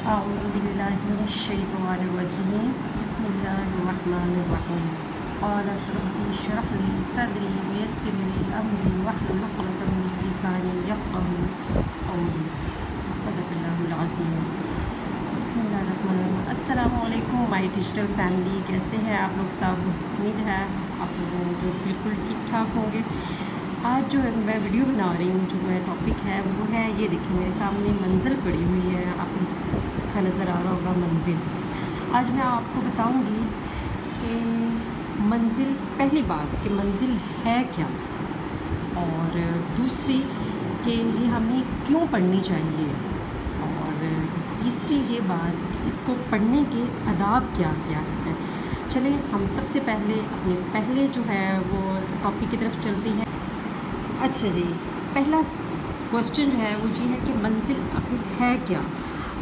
أعوذ بالله من الشيطان الرجيم بسم الله الرحمن الرحيم قال رب اشرح لي صدري ويسر لي أمري واحلل عقدة من لساني يفقهوا قولي صدق الله العظيم بسم اللہ الرحمن الرحیم۔ السلام علیکم مائی ڈیجیٹل فیملی، کیسے ہیں آپ لوگ سب؟ امید ہے آپ لوگ جو بالکل ٹھیک ٹھاک ہوں گے۔ آج جو میں ویڈیو بنا رہی ہوں، جو میرا ٹاپک ہے وہ ہے، یہ دیکھیں میرے سامنے منزل پڑی ہوئی ہے، آپ کو نظر آ رہا ہوگا منزل۔ آج میں آپ کو بتاؤں گی کہ منزل، پہلی بات کہ منزل ہے کیا، اور دوسری کہ یہ ہمیں کیوں پڑھنی چاہیے، اور تیسری یہ بات اس کو پڑھنے کے آداب کیا کیا ہے۔ چلیں ہم سب سے پہلے اپنے پہلے جو ہے وہ ٹاپک کی طرف چلتے ہیں۔ اچھا جی، پہلا کوسچن جو ہے وہ یہ ہے کہ منزل آخر ہے کیا۔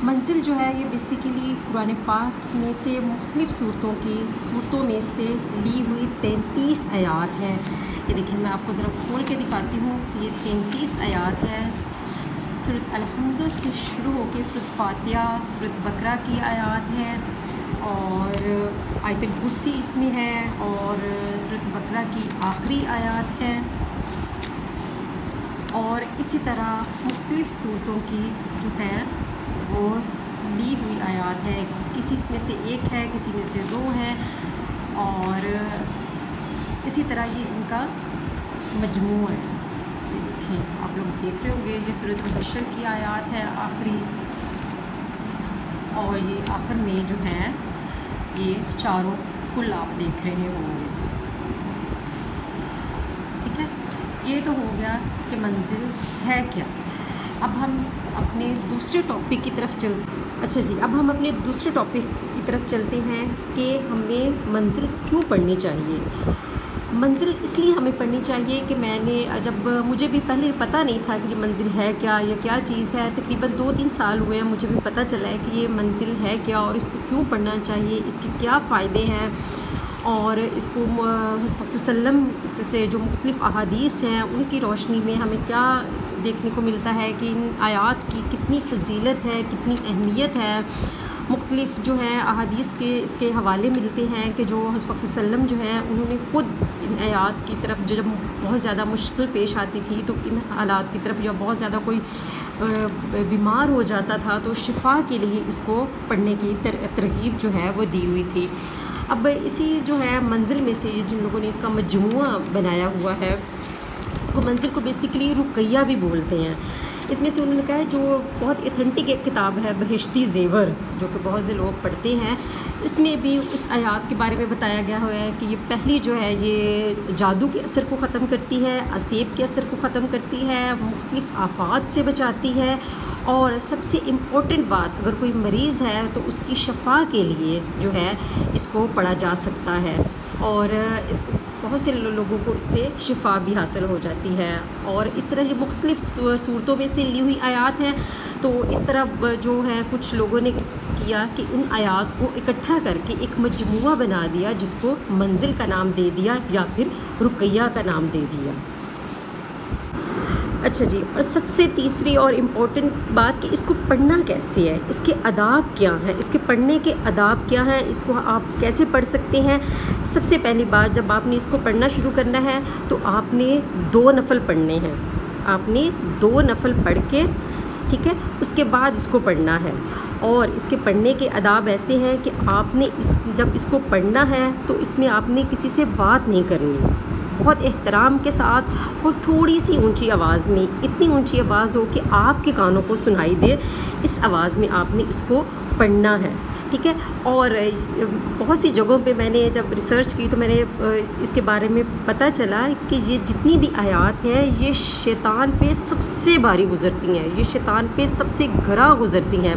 منزل جو ہے یہ بیسیکلی قرآن پاک میں سے مختلف صورتوں میں سے لی ہوئی 33 آیات ہے۔ یہ دیکھیں میں آپ کو ذرا کھول کے دکھاتی ہوں کہ یہ 33 آیات ہے۔ سورۃ الحمد سے شروع ہو کے سورۃ فاتحہ، سورۃ بقرہ کی آیات ہیں، اور آیت الکرسی اس میں ہے، اور سورۃ بقرہ کی آخری آیات ہیں، اور اسی طرح مختلف صورتوں کی جو ہے وہ لی ہوئی آیات ہے۔ کسی میں سے ایک ہے، کسی میں سے دو ہے، اور اسی طرح یہ ان کا مجموع ہے۔ دیکھیں آپ لوگ دیکھ رہے ہوں گے، یہ سورۃ الحشر کی آیات ہے آخری، اور یہ آخر میں جو ہے یہ چاروں کل آپ دیکھ رہے ہوں گے۔ ٹھیک ہے، یہ تو ہو گیا کہ منزل ہے کیا۔ اب ہم اپنے دوسرے ٹاپک کی طرف چلتے ہیں کہ ہمیں منزل کیوں پڑھنی چاہیے۔ منزل اس لیے ہمیں پڑھنی چاہیے کہ جب مجھے بھی پہلے پتہ نہیں تھا کہ یہ منزل ہے کیا یا کیا چیز ہے، تقریباً 2-3 سال ہوئے ہیں مجھے بھی پتہ چلا ہے کہ یہ منزل ہے کیا اور اس کو کیوں پڑھنا چاہیے، اس کے کیا فائدے ہیں، اور اس کو حضرت صلی اللہ علیہ وسلم سے جو مختلف احادیث ہیں ان کی روشنی میں ہمیں کیا دیکھنے کو ملتا ہے کہ ان آیات کی کتنی فضیلت ہے، کتنی اہمیت ہے۔ مختلف جو ہیں احادیث کے اس کے حوالے ملتے ہیں کہ جو حضرت صلی اللہ علیہ وسلم جو ہے انہوں نے خود ان آیات کی طرف جب بہت زیادہ مشکل پیش آتی تھی تو ان حالات کی طرف، یا بہت زیادہ کوئی بیمار ہو جاتا تھا تو شفا کے لیے اس کو پڑھنے کی ترغیب جو ہے وہ دی ہوئی تھی۔ اب اسی جو ہے منزل میں سے جن لوگوں نے اس کا مجموعہ بنایا ہوا ہے، اس کو منزل کو بیسیکلی رقیہ بھی بولتے ہیں۔ اس میں سے انہوں نے کہا ہے جو بہت ایتھنٹک ایک کتاب ہے بہشتی زیور، جو کہ بہت سے لوگ پڑھتے ہیں، اس میں بھی اس آیات کے بارے میں بتایا گیا ہوا ہے کہ یہ پہلی جو ہے یہ جادو کے اثر کو ختم کرتی ہے، اسیب کے اثر کو ختم کرتی ہے، مختلف آفات سے بچاتی ہے، اور سب سے امپورٹنٹ بات، اگر کوئی مریض ہے تو اس کی شفا کے لیے جو ہے اس کو پڑھا جا سکتا ہے، اور اس کو بہت سے لوگوں کو اس سے شفا بھی حاصل ہو جاتی ہے۔ اور اس طرح یہ مختلف صورتوں میں سے لی ہوئی آیات ہیں، تو اس طرح جو ہے کچھ لوگوں نے کیا کہ ان آیات کو اکٹھا کر کے ایک مجموعہ بنا دیا، جس کو منزل کا نام دے دیا یا پھر رقیہ کا نام دے دیا۔ اچھا جی، اور سب سے تیسری اور امپورٹنٹ بات کہ اس کو پڑھنا کیسے ہے، اس کے آداب کیا ہیں، اس کے پڑھنے کے آداب کیا ہیں، اس کو آپ کیسے پڑھ سکتے ہیں۔ سب سے پہلی بات، جب آپ نے اس کو پڑھنا شروع کرنا ہے تو آپ نے 2 نفل پڑھنے ہیں، آپ نے 2 نفل پڑھ کے، ٹھیک ہے، اس کے بعد اس کو پڑھنا ہے۔ اور اس کے پڑھنے کے آداب ایسے ہیں کہ آپ نے جب اس کو پڑھنا ہے تو اس میں آپ نے کسی سے بات نہیں کرنی، بہت احترام کے ساتھ اور تھوڑی سی اونچی آواز میں، اتنی اونچی آواز ہو کہ آپ کے کانوں کو سنائی دے، اس آواز میں آپ نے اس کو پڑھنا ہے، ٹھیک ہے۔ اور بہت سی جگہوں پہ میں نے جب ریسرچ کی تو میں نے اس کے بارے میں پتہ چلا کہ یہ جتنی بھی آیات ہیں یہ شیطان پہ سب سے بھاری گزرتی ہیں، یہ شیطان پہ سب سے گھرا گزرتی ہیں۔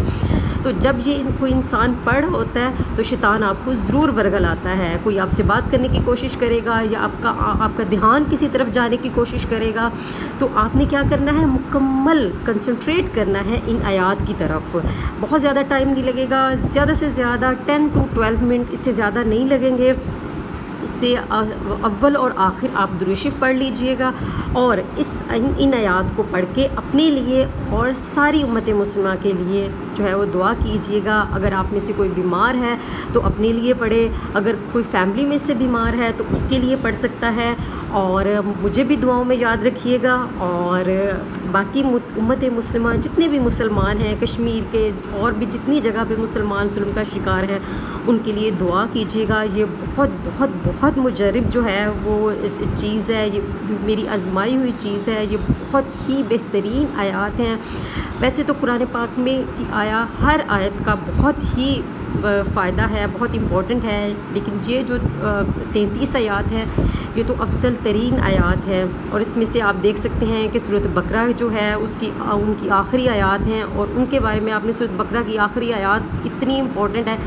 تو جب یہ کوئی انسان پڑھ ہوتا ہے تو شیطان آپ کو ضرور ورگلاتا ہے، کوئی آپ سے بات کرنے کی کوشش کرے گا، یا آپ کا دھیان کسی طرف جانے کی کوشش کرے گا، تو آپ نے کیا کرنا ہے، مکمل کنسنٹریٹ کرنا ہے ان آیات کی طرف۔ بہت زیادہ ٹائم نہیں لگے گا، زیادہ سے زیادہ 10 to 12 منٹ، اس سے زیادہ نہیں لگیں گے۔ اس سے اول اور آخر آپ درود شریف پڑھ لیجئے گا، اور ان آیات کو پڑھ کے اپنے لیے اور ساری امت مسلمہ کے لیے جو ہے وہ دعا کیجئے گا۔ اگر آپ میں سے کوئی بیمار ہے تو اپنے لیے پڑھے، اگر کوئی فیملی میں سے بیمار ہے تو اس کے لیے پڑھ سکتا ہے، اور مجھے بھی دعاؤں میں یاد رکھیے گا، اور باقی امت مسلمہ جتنے بھی مسلمان ہیں کشمیر کے اور بھی جتنی جگہ پہ مسلمان ظلم کا شکار ہیں ان کے لیے دعا کیجیے گا۔ یہ بہت بہت بہت مجرب جو ہے وہ چیز ہے، یہ میری آزمائی ہوئی چیز ہے، یہ بہت ہی بہترین آیات ہیں۔ ویسے تو قرآن پاک میں کی ہر آیت کا بہت ہی فائدہ ہے، بہت امپورٹنٹ ہے، لیکن یہ جو 33 آیات ہیں یہ تو افضل ترین آیات ہیں، اور اس میں سے آپ دیکھ سکتے ہیں کہ سورۃ بقرہ جو ہے ان کی آخری آیات ہیں، اور ان کے بارے میں آپ نے سورۃ بقرہ کی آخری آیات اتنی امپورٹنٹ ہے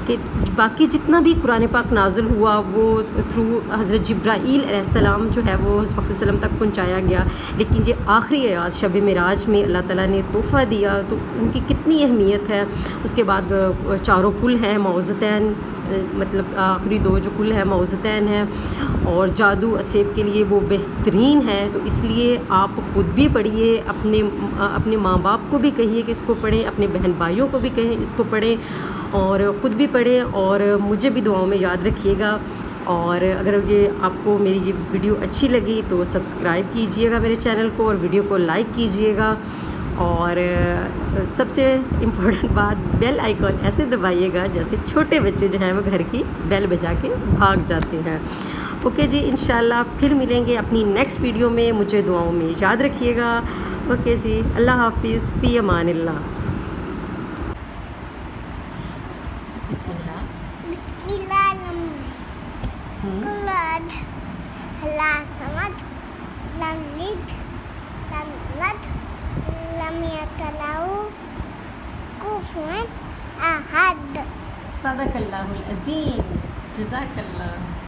کہ باقی جتنا بھی قرآن پاک نازل ہوا وہ تھرو حضرت جبرائیل علیہ السلام جو ہے وہ حضرت صلی اللہ علیہ وسلم تک پہنچایا گیا، لیکن یہ آخری آیات شب معراج میں اللہ تعالیٰ نے تحفہ دیا تو ان کی کتنی اہمیت ہے۔ اس کے بعد چاروں کل ہیں معوذتین، مطلب آخری دو جو کل ہیں معوذتین ہیں، اور جادو اسیب کے لیے وہ بہترین ہے، تو اس لیے آپ خود بھی پڑھیے، اپنے ماں باپ کو بھی کہیے کہ اس کو پڑھیں، اپنے بہن بھائیوں کو بھی کہیں اس کو پڑھیں، اور خود بھی پڑھیں، اور مجھے بھی دعاؤں میں یاد رکھیے گا۔ اور اگر یہ آپ کو میری یہ ویڈیو اچھی لگی تو سبسکرائب کیجئے گا میرے چینل کو، اور ویڈیو کو لائک کیجئے گا، اور سب سے امپورٹنٹ بات بیل آئیکن ایسے دبائیے گا جیسے چھوٹے بچے جو ہیں وہ گھر کی بیل بجا کے بھاگ جاتے ہیں۔ اوکے جی، انشاءاللہ پھر ملیں گے اپنی نیکسٹ ویڈیو میں، مجھے دعاؤں میں یاد رکھیے گا۔ اوکے جی، اللہ حافظ، فی امان اللہ۔ بسم اللہ اللہ سمد لم یلد لم یولد لم یکن لہ کفوا احد۔ صدق اللہ العظیم، جزاک اللہ۔